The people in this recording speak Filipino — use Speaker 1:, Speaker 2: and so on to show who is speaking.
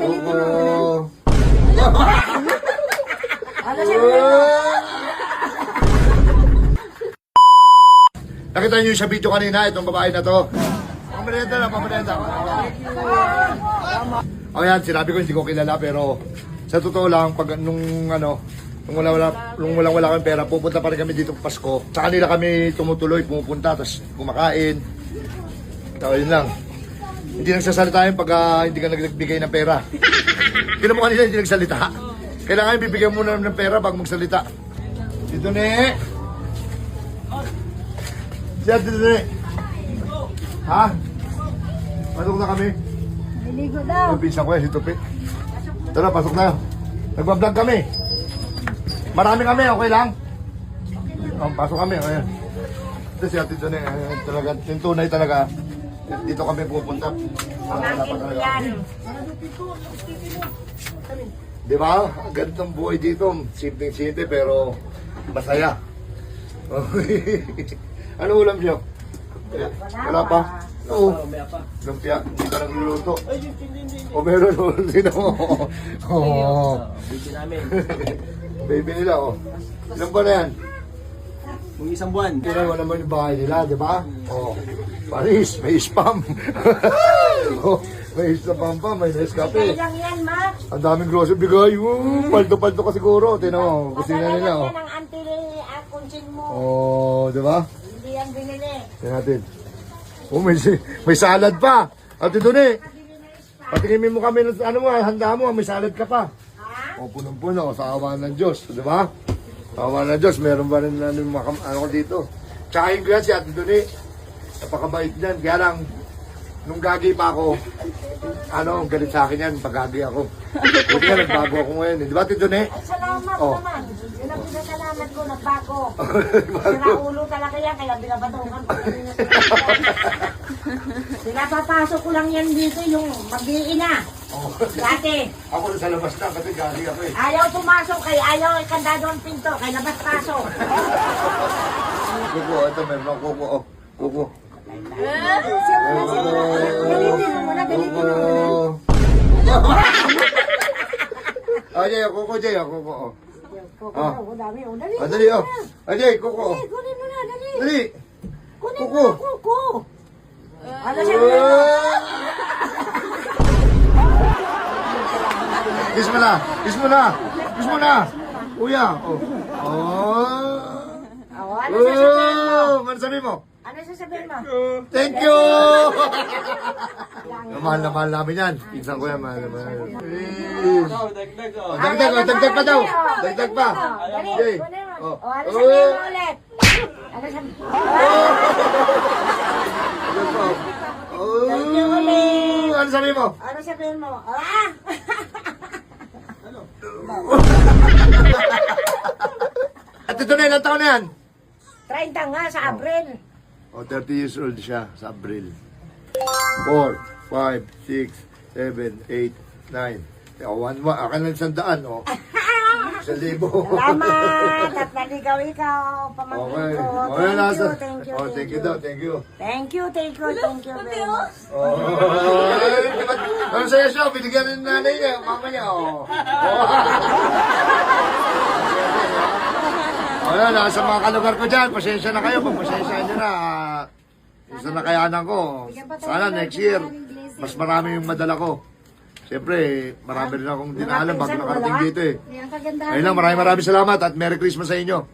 Speaker 1: dali mo. Ano siya?
Speaker 2: Nakita niyo sa video kanina, itong babae na to. Pamarenda lang, pamarenda. O yan, sinabi ko hindi ko kilala pero sa totoo lang, pag nung wala kami pera, pupunta pa rin kami dito Pasko. Sa kanila kami tumutuloy, pumupunta, tapos kumakain. So, yun lang. Hindi nagsasalita yun pag hindi ka nagbigay ng pera. Kailan mo kanina hindi nagsalita? Kailangan bibigyan mo na ng pera bago magsalita. Dito ne. Siya dito ne. Ha? Pasok na kami.
Speaker 1: Niligo daw.
Speaker 2: Yung pinsan ko yan, si Tupi. Tara, pasok na. Nagbablog kami. Marami kami, okay lang? Pasok kami, ayan. Ito si Ate Tune, talaga, yung tunay talaga. Dito kami pupunta. Wala pa talaga. Di ba? Ganitong buhay dito. Simpleng-simple pero masaya. Ano ulam niyo? Wala pa? Oo. Lumpia. Hindi ka nagluluto. O meron o. Sino mo? Oo. Baby nila oh. Ilan ba na yan?
Speaker 3: Kung isang buwan.
Speaker 2: Kailan mo naman yung bahay nila, di ba? Oh. Paris, may spam. Oh, may spam pa, may Nescafe.
Speaker 1: Lang yan, Max.
Speaker 2: Ang daming grocery bigay. Palto-palto ka siguro. Tingnan mo, kusina nila oh.
Speaker 1: Yan ang anti-kunsin mo.
Speaker 2: Oh, di ba?
Speaker 1: Hindi yan binili.
Speaker 2: Tingnan natin. Oh, may salad pa. At ito ni. Patingin mo kami ng ano mo, handa mo, may salad ka pa. O punong-puno, sa awa ng Diyos, di ba? Sa awa ng Diyos, meron ba rin ano ko dito? Tsaka yung si Ate Duni, napakabait niyan. Kaya lang, nung gagi pa ako, galit sa akin yan, pag gagi ako. Buti nga, nagbago ako ngayon. Di ba, Ate Duni?
Speaker 1: Salamat
Speaker 2: Oh.
Speaker 1: naman. Yun ang pinasalamat ko, nagbago. Sira ulo talaga yan, kaya binabatukan ko. Pinapapasok ko lang yan dito, yung mag-iina. Dati.
Speaker 2: Ako na sa labas na, kasi gagi ako eh.
Speaker 1: Ayaw pumasok kay ayaw ikandado ang pinto, kay labas-pasok.
Speaker 2: Kuko, ito meron ako, kuko. Oh, kuko.
Speaker 1: Dalitin mo na, dalitin mo na.
Speaker 2: Ajay, kuko, Jay, kuko.
Speaker 1: Kuko, dami, dali.
Speaker 2: Dali, oh. Ajay, kuko.
Speaker 1: Kunin mo na, dali.
Speaker 2: Dali.
Speaker 1: Kunin mo
Speaker 2: Kuko.
Speaker 1: na, kuko. Ano siya?
Speaker 2: Kiss mo na. Kiss mo na. Kiss mo na. Kuya. Oh. Oh.
Speaker 1: Ano sasabihin mo?
Speaker 2: Ano sabi mo?
Speaker 1: Ano sasabihin mo?
Speaker 2: Thank you! Mahal na mahal namin yan. Pinsan ko yan, mahal na mahal.
Speaker 3: Dagdag
Speaker 2: Oh, dagdag pa daw. Dagdag pa.
Speaker 1: Dali,
Speaker 2: Jay.
Speaker 1: kunin mo.
Speaker 2: Oh.
Speaker 1: O, ano sabihin mo ulit? Ano sabihin mo? Thank you ulit.
Speaker 2: Ano sabi mo?
Speaker 1: Ano sabihin mo? Ah!
Speaker 2: At ito na, ilang taon na yan?
Speaker 1: 30 nga sa Abril.
Speaker 2: Oh, 30 years old siya sa Abril. 4, 5, 6, 7, 8, 9. Akan lang 100, oh. 1,000.
Speaker 1: Salamat! At naligaw ikaw, pamangkin
Speaker 2: Okay.
Speaker 1: ko.
Speaker 2: Okay, nasa.
Speaker 1: Thank you,
Speaker 2: Oh, thank you daw, thank you.
Speaker 1: Thank you very much.
Speaker 2: Oh, ano sa'yo siya? Binigyan ng nanay niya, mama niya, oh. Ayan, sa mga kalugar ko dyan, pasensya na kayo, pasensya nyo na. Isa na kayanan ko. Sana next year, mas marami yung madala ko. Siyempre, marami rin akong dinaalam bago nakarating dito eh. Ayun lang, maraming salamat at Merry Christmas sa inyo.